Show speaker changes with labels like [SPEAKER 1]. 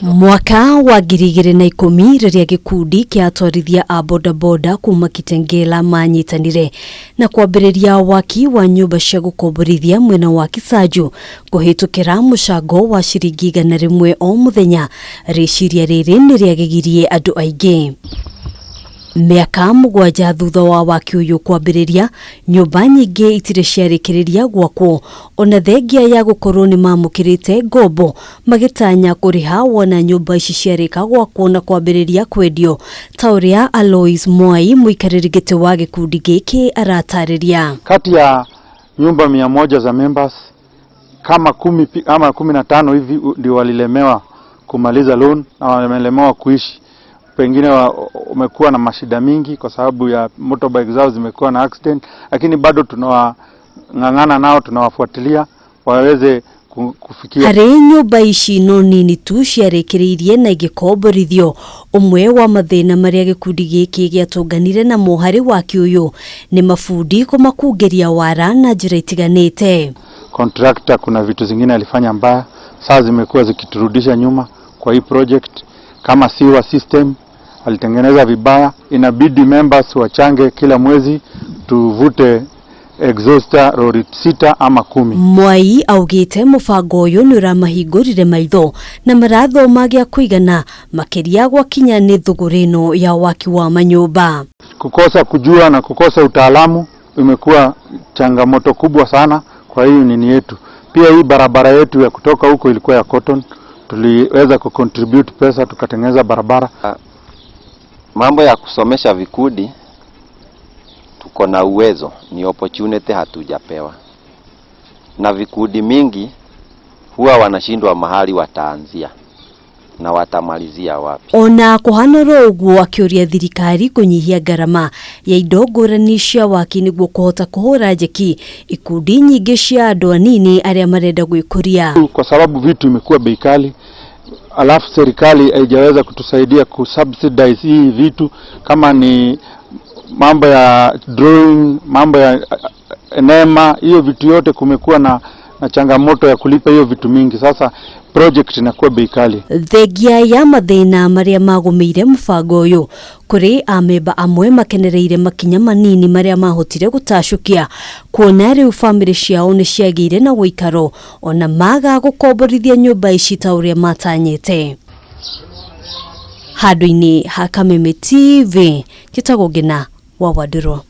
[SPEAKER 1] Mwaka wa 2010 riria gikundi kia Atwarithia a boda kuma Kitengela manyitanire na kwambiriria waki wa nyumba cia gukomborithia mwena wa Kisaju kuhitukira mucango wa ciringi 100 o muthenya. Riciria riri niriagegirie andu aingi. Miaka 7 thutha wa waki uyu kwambiriria, nyumba nyingi itire ciarikiriria gwakwo, ona thengia ya gukorwo ni mamukirite ngombo magitanya kuriha wona nyumba ici ciarika gwakwo na kwambiriria kwendio. Tauria Alois Mwai, muikariri giti wa gikundi giki, aratariria.
[SPEAKER 2] Kati ya nyumba 100 za members, kama 10 ama 15 hivi ndio walilemewa kumaliza loan na wamelemewa kuishi. Pengine umekuwa na mashida mingi kwa sababu ya motorbike zao zimekuwa na accident, lakini bado tunawang'ang'ana nao, tunawafuatilia waweze kufikia.
[SPEAKER 1] Hari nyumba ici no nini tu ciarikiririe na igikomborithio. Umwe wa mathina maria gikundi giki giatunganire na mohari waki uyu ni mafundi kumakungeria wara na njira itiganite.
[SPEAKER 2] Contractor kuna vitu zingine alifanya mbaya, saa zimekuwa zikiturudisha nyuma kwa hii project. Kama sewer system alitengeneza vibaya, inabidi members wachange kila mwezi tuvute exhauster lori 6 ama 10.
[SPEAKER 1] Mwai augite mubango uyu ni uramahingurire maitho na marathoma gia kuigana makiria gwakinya ni thugurino ya waki wa manyumba.
[SPEAKER 2] Kukosa kujua na kukosa utaalamu imekuwa changamoto kubwa sana kwa hii nini yetu. Pia hii barabara yetu ya kutoka huko ilikuwa ya cotton, tuliweza kucontribute pesa tukatengeneza barabara.
[SPEAKER 3] Mambo ya kusomesha vikundi tuko na uwezo, ni opportunity hatujapewa. Na vikundi mingi huwa wanashindwa mahali wataanzia na watamalizia wapi.
[SPEAKER 1] Ona kuhanoro uguo akiuria thirikari kunyihia garama ya indo ngurani cia waki niguo kuhota kuhura njeki ikundi nyingi cia andu anini aria marenda gwikuria.
[SPEAKER 2] Kwa sababu vitu imekuwa bei kali, alafu serikali haijaweza kutusaidia kusubsidize hii vitu, kama ni mambo ya drawing, mambo ya enema, hiyo vitu yote kumekuwa na changamoto ya kulipa hiyo vitu mingi. Sasa project inakuwa bei kali.
[SPEAKER 1] Thengia ya mathina maria magumeire mubango uyu, kuri ameba amwe makenereire makinya manini maria mahotire gutashukia kuona riu family ciao ni ciagire na guikaro ona maga gukomborithia nyumba ici ta uria matanyete. Handu-ini ha Kameme TV, Gitagogena wa Waduro.